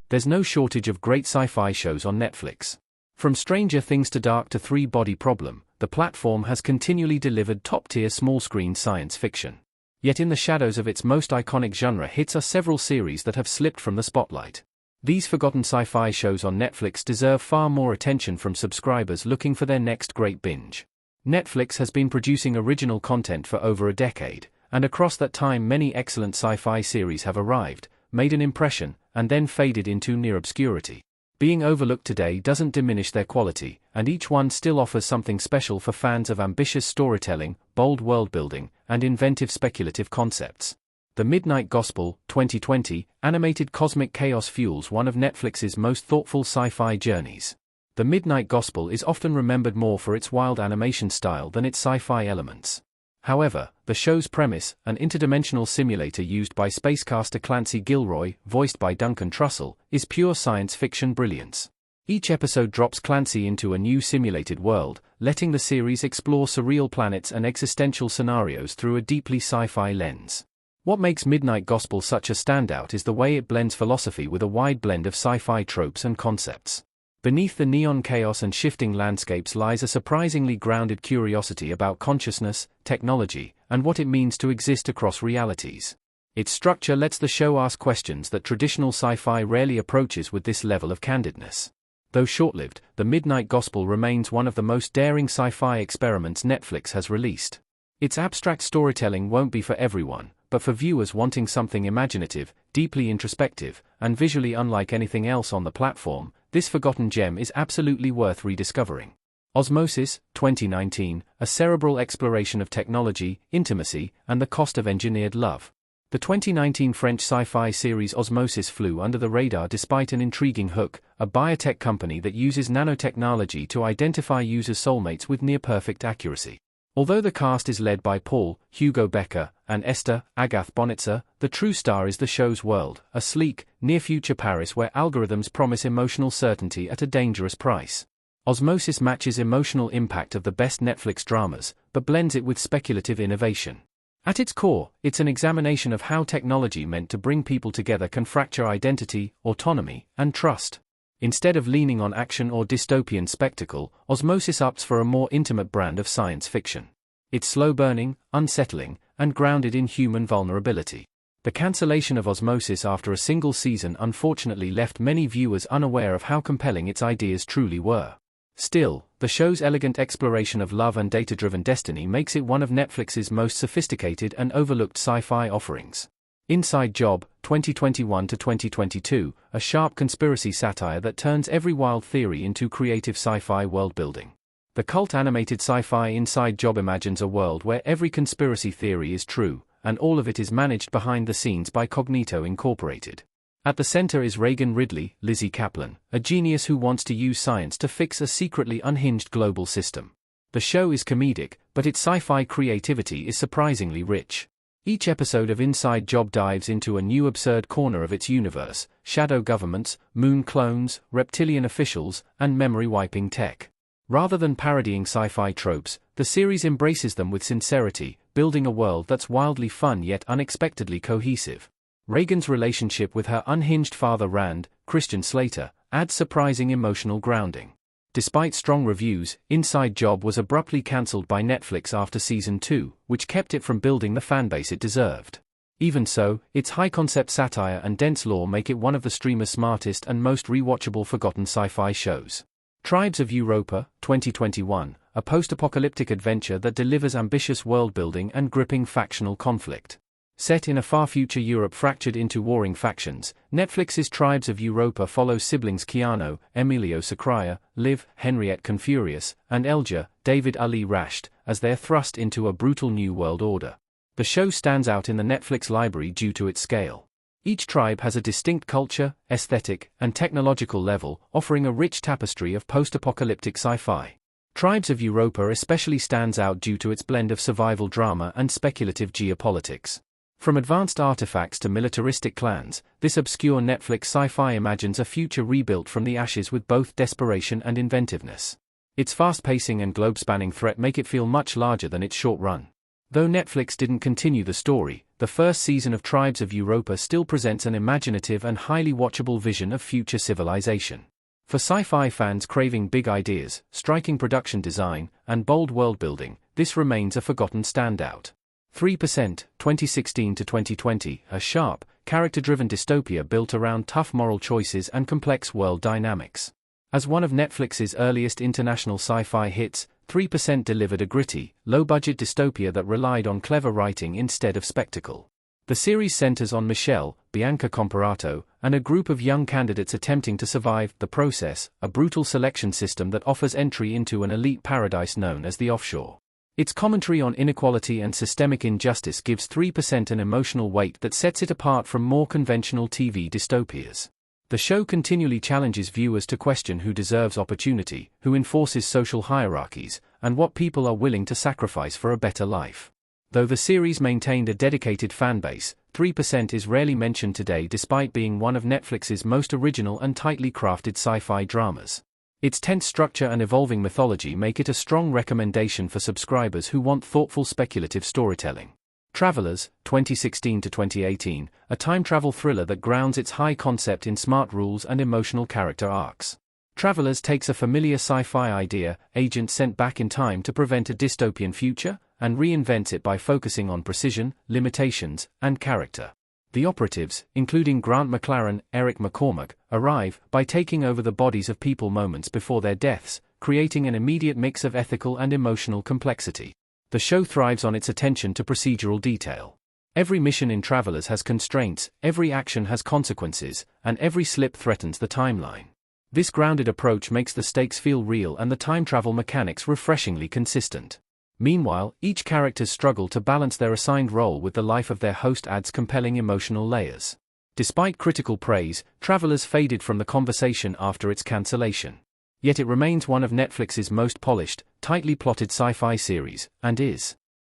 There's no shortage of great sci-fi shows on Netflix. From Stranger Things to Dark to Three-Body Problem, the platform has continually delivered top-tier small-screen science fiction. Yet in the shadows of its most iconic genre hits are several series that have slipped from the spotlight. These forgotten sci-fi shows on Netflix deserve far more attention from subscribers looking for their next great binge. Netflix has been producing original content for over a decade, and across that time many excellent sci-fi series have arrived, made an impression, and then faded into near obscurity. Being overlooked today doesn't diminish their quality, and each one still offers something special for fans of ambitious storytelling, bold world-building, and inventive speculative concepts. The Midnight Gospel, 2020, animated cosmic chaos fuels one of Netflix's most thoughtful sci-fi journeys. The Midnight Gospel is often remembered more for its wild animation style than its sci-fi elements. However, the show's premise, an interdimensional simulator used by spacecaster Clancy Gilroy, voiced by Duncan Trussell, is pure science fiction brilliance. Each episode drops Clancy into a new simulated world, letting the series explore surreal planets and existential scenarios through a deeply sci-fi lens. What makes Midnight Gospel such a standout is the way it blends philosophy with a wide blend of sci-fi tropes and concepts. Beneath the neon chaos and shifting landscapes lies a surprisingly grounded curiosity about consciousness, technology, and what it means to exist across realities. Its structure lets the show ask questions that traditional sci-fi rarely approaches with this level of candidness. Though short-lived, The Midnight Gospel remains one of the most daring sci-fi experiments Netflix has released. Its abstract storytelling won't be for everyone, but for viewers wanting something imaginative, deeply introspective, and visually unlike anything else on the platform, this forgotten gem is absolutely worth rediscovering. Osmosis, 2019, a cerebral exploration of technology, intimacy, and the cost of engineered love. The 2019 French sci-fi series Osmosis flew under the radar despite an intriguing hook, a biotech company that uses nanotechnology to identify users' soulmates with near-perfect accuracy. Although the cast is led by Paul, Hugo Becker, and Esther, Agathe Bonitzer, the true star is the show's world, a sleek, near-future Paris where algorithms promise emotional certainty at a dangerous price. Osmosis matches emotional impact of the best Netflix dramas, but blends it with speculative innovation. At its core, it's an examination of how technology meant to bring people together can fracture identity, autonomy, and trust. Instead of leaning on action or dystopian spectacle, Osmosis opts for a more intimate brand of science fiction. It's slow-burning, unsettling, and grounded in human vulnerability. The cancellation of Osmosis after a single season unfortunately left many viewers unaware of how compelling its ideas truly were. Still, the show's elegant exploration of love and data-driven destiny makes it one of Netflix's most sophisticated and overlooked sci-fi offerings. Inside Job, 2021 to 2022, a sharp conspiracy satire that turns every wild theory into creative sci-fi world-building. The cult animated sci-fi Inside Job imagines a world where every conspiracy theory is true, and all of it is managed behind the scenes by Cognito Incorporated. At the center is Reagan Ridley, Lizzie Kaplan, a genius who wants to use science to fix a secretly unhinged global system. The show is comedic, but its sci-fi creativity is surprisingly rich. Each episode of Inside Job dives into a new absurd corner of its universe: shadow governments, moon clones, reptilian officials, and memory-wiping tech. Rather than parodying sci-fi tropes, the series embraces them with sincerity, building a world that's wildly fun yet unexpectedly cohesive. Reagan's relationship with her unhinged father Rand, Christian Slater, adds surprising emotional grounding. Despite strong reviews, Inside Job was abruptly cancelled by Netflix after Season 2, which kept it from building the fanbase it deserved. Even so, its high-concept satire and dense lore make it one of the streamer's smartest and most rewatchable forgotten sci-fi shows. Tribes of Europa, 2021, a post-apocalyptic adventure that delivers ambitious world-building and gripping factional conflict. Set in a far-future Europe fractured into warring factions, Netflix's Tribes of Europa follows siblings Keanu, Emilio Sacraia, Liv, Henriette Confurious, and Elja, David Ali Rasht, as they're thrust into a brutal new world order. The show stands out in the Netflix library due to its scale. Each tribe has a distinct culture, aesthetic, and technological level, offering a rich tapestry of post-apocalyptic sci-fi. Tribes of Europa especially stands out due to its blend of survival drama and speculative geopolitics. From advanced artifacts to militaristic clans, this obscure Netflix sci-fi imagines a future rebuilt from the ashes with both desperation and inventiveness. Its fast pacing and globe-spanning threat make it feel much larger than its short run. Though Netflix didn't continue the story, the first season of Tribes of Europa still presents an imaginative and highly watchable vision of future civilization. For sci-fi fans craving big ideas, striking production design, and bold world-building, this remains a forgotten standout. 3%, 2016 to 2020, a sharp, character-driven dystopia built around tough moral choices and complex world dynamics. As one of Netflix's earliest international sci-fi hits, 3% delivered a gritty, low-budget dystopia that relied on clever writing instead of spectacle. The series centers on Michelle, Bianca Comparato, and a group of young candidates attempting to survive the process, a brutal selection system that offers entry into an elite paradise known as the offshore. Its commentary on inequality and systemic injustice gives 3% an emotional weight that sets it apart from more conventional TV dystopias. The show continually challenges viewers to question who deserves opportunity, who enforces social hierarchies, and what people are willing to sacrifice for a better life. Though the series maintained a dedicated fanbase, 3% is rarely mentioned today despite being one of Netflix's most original and tightly crafted sci-fi dramas. Its tense structure and evolving mythology make it a strong recommendation for subscribers who want thoughtful speculative storytelling. Travelers, 2016 to 2018, a time travel thriller that grounds its high concept in smart rules and emotional character arcs. Travelers takes a familiar sci-fi idea, agent sent back in time to prevent a dystopian future, and reinvents it by focusing on precision, limitations, and character. The operatives, including Grant McLaren, Eric McCormack, arrive by taking over the bodies of people moments before their deaths, creating an immediate mix of ethical and emotional complexity. The show thrives on its attention to procedural detail. Every mission in Travelers has constraints, every action has consequences, and every slip threatens the timeline. This grounded approach makes the stakes feel real and the time travel mechanics refreshingly consistent. Meanwhile, each character's struggle to balance their assigned role with the life of their host adds compelling emotional layers. Despite critical praise, Travelers faded from the conversation after its cancellation. Yet it remains one of Netflix's most polished, tightly plotted sci-fi series, and is